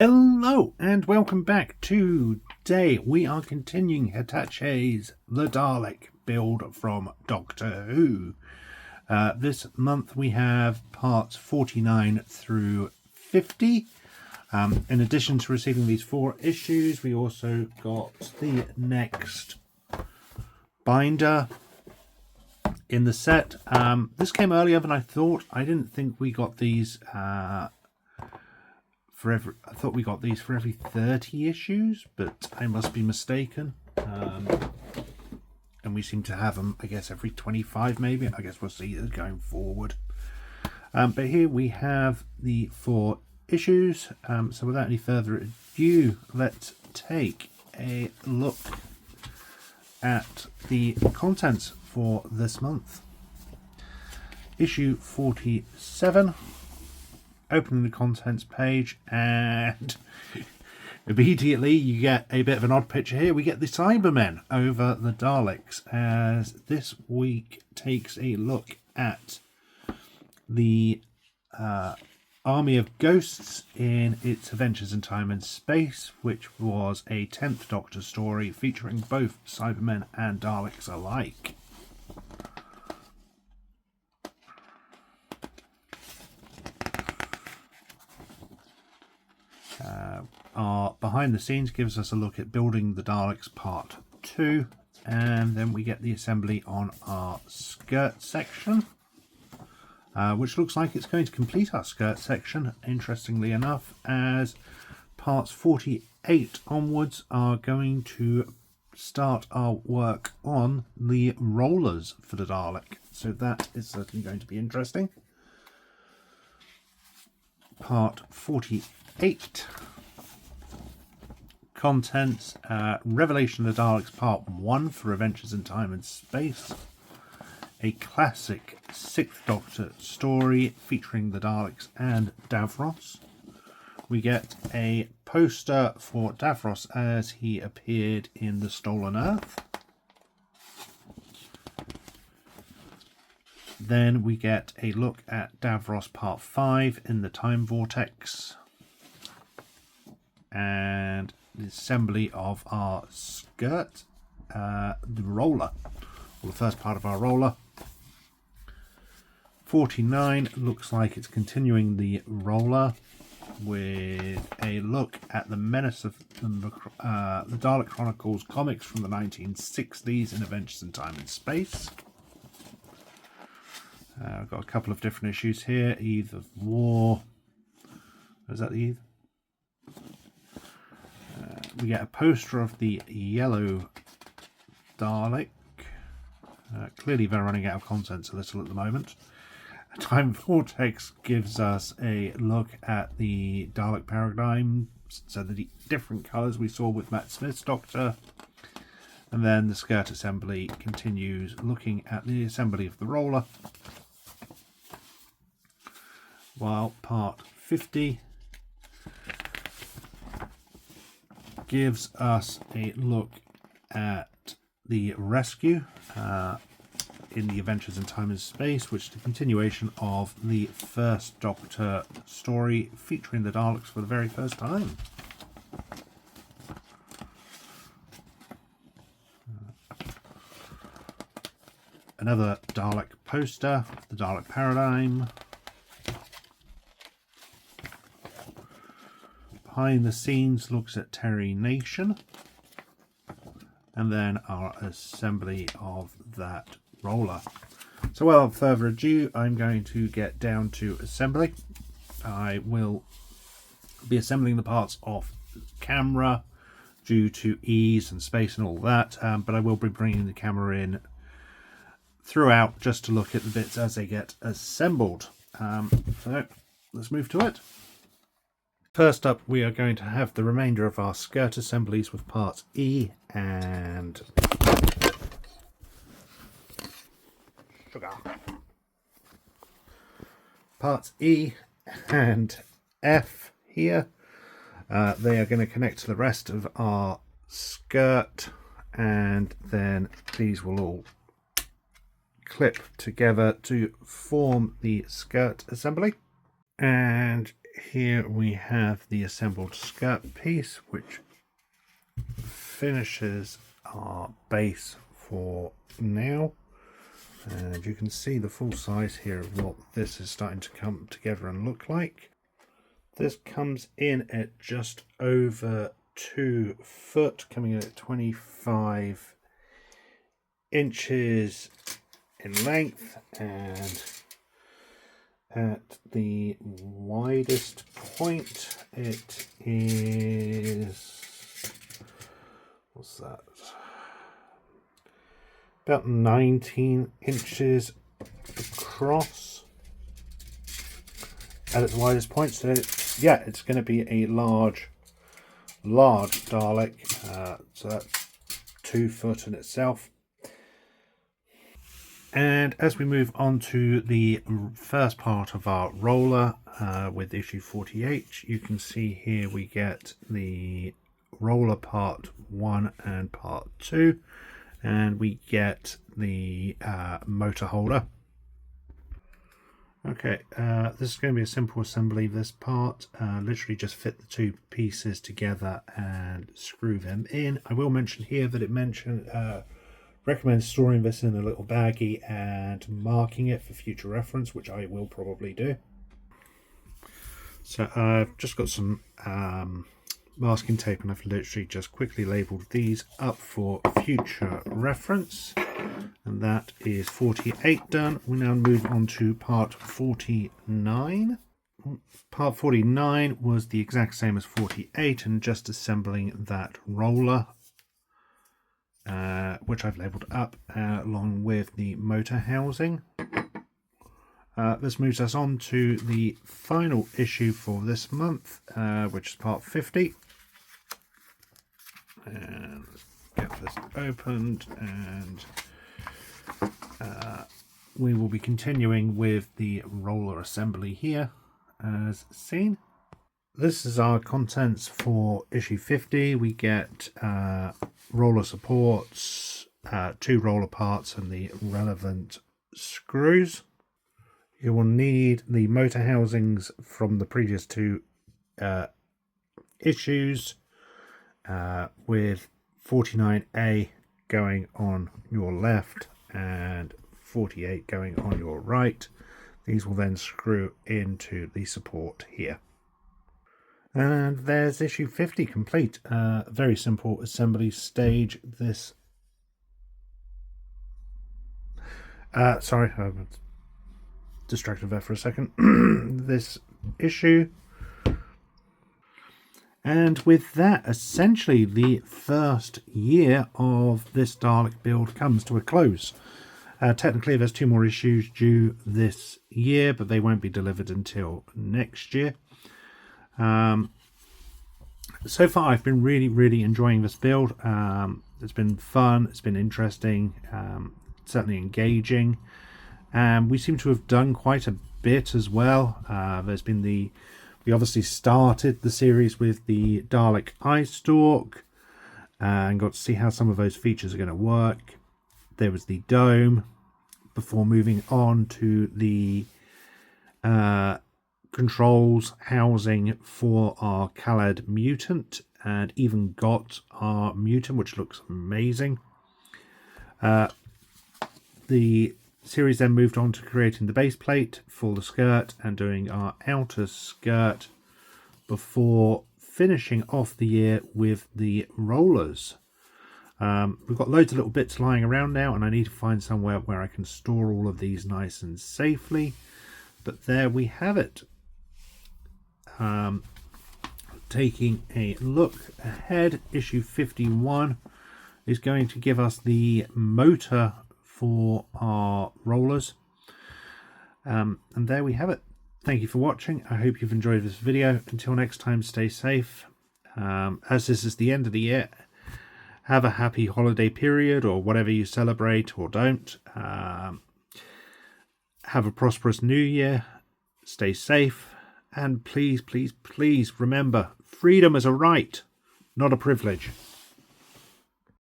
Hello and welcome back. Today we are continuing Hachette's The Dalek build from Doctor Who. This month we have parts 49 through 50. In addition to receiving these 4 issues, we also got the next binder in the set. This came earlier than I thought. I didn't think we got these I thought we got these for every 30 issues, but I must be mistaken. And we seem to have them, I guess, every 25 maybe. I guess we'll see it going forward. But here we have the 4 issues. So without any further ado, let's take a look at the contents for this month. Issue 47. Opening the contents page, and immediately you get a bit of an odd picture here. We get the Cybermen over the Daleks, as this week takes a look at the Army of Ghosts in its Adventures in Time and Space, which was a 10th Doctor story featuring both Cybermen and Daleks alike. Our behind the scenes gives us a look at building the Daleks part 2, and then we get the assembly on our skirt section, which looks like it's going to complete our skirt section, interestingly enough, as parts 48 onwards are going to start our work on the rollers for the Dalek, so that is certainly going to be interesting. Part 48. Contents, Revelation of the Daleks Part 1 for Adventures in Time and Space. A classic 6th Doctor story featuring the Daleks and Davros. We get a poster for Davros as he appeared in The Stolen Earth. Then we get a look at Davros Part 5 in the Time Vortex. And the assembly of our skirt, the roller, or the first part of our roller. 49 looks like it's continuing the roller with a look at the Menace of the Dalek Chronicles comics from the 1960s in Adventures in Time and Space. I've got a couple of different issues here. Eve of War. Is that the Eve? We get a poster of the yellow Dalek. Clearly they're running out of contents a little at the moment. Time Vortex gives us a look at the Dalek paradigm, so the different colours we saw with Matt Smith's Doctor. And then the skirt assembly continues looking at the assembly of the roller. While part 50 gives us a look at the rescue in the Adventures in Time and Space, which is the continuation of the first Doctor story featuring the Daleks for the very first time. Another Dalek poster, the Dalek paradigm. Behind the scenes looks at Terry Nation, and then our assembly of that roller. So without further ado, I'm going to get down to assembly. I will be assembling the parts off camera due to ease and space and all that, but I will be bringing the camera in throughout just to look at the bits as they get assembled. So let's move to it. First up, we are going to have the remainder of our skirt assemblies with parts E and sugar. Parts E and F here. They are going to connect to the rest of our skirt, and then these will all clip together to form the skirt assembly. And here we have the assembled skirt piece, which finishes our base for now. And you can see the full size here of what this is starting to come together and look like. This comes in at just over 2 foot, coming in at 25 inches in length, and at the widest point it is, what's that, about 19 inches across at its widest point. So yeah, it's going to be a large Dalek, so that's 2 foot in itself. And as we move on to the first part of our roller with issue 48, you can see here we get the roller part 1 and part 2, and we get the motor holder. Okay, this is going to be a simple assembly. This part, literally just fit the 2 pieces together and screw them in. I will mention here that it recommends storing this in a little baggie and marking it for future reference, which I will probably do. So I've just got some masking tape, and I've literally just quickly labelled these up for future reference. And that is 48 done. We now move on to part 49. Part 49 was the exact same as 48, and just assembling that roller, which I've labelled up, along with the motor housing. This moves us on to the final issue for this month, which is part 50. And let's get this opened, and we will be continuing with the roller assembly here as seen. This is our contents for issue 50. We get roller supports, 2 roller parts, and the relevant screws. You will need the motor housings from the previous 2 issues, with 49A going on your left and 48 going on your right. These will then screw into the support here. And there's issue 50 complete. Very simple assembly stage. This sorry, I was distracted there for a second. This issue. And with that, essentially the first year of this Dalek build comes to a close. Technically there's 2 more issues due this year, but they won't be delivered until next year. So far I've been really enjoying this build. It's been fun, it's been interesting, certainly engaging, and we seem to have done quite a bit as well. We obviously started the series with the Dalek eye stalk and got to see how some of those features are going to work. There was the dome before moving on to the controls housing for our Khaled mutant, and even got our mutant, which looks amazing. The series then moved on to creating the base plate for the skirt and doing our outer skirt before finishing off the year with the rollers. We've got loads of little bits lying around now, and I need to find somewhere where I can store all of these nice and safely. But there we have it. Taking a look ahead, issue 51 is going to give us the motor for our rollers. And there we have it. Thank you for watching. I hope you've enjoyed this video. Until next time, stay safe. As this is the end of the year, have a happy holiday period, or whatever you celebrate or don't. Have a prosperous new year. Stay safe. And please remember, freedom is a right, not a privilege.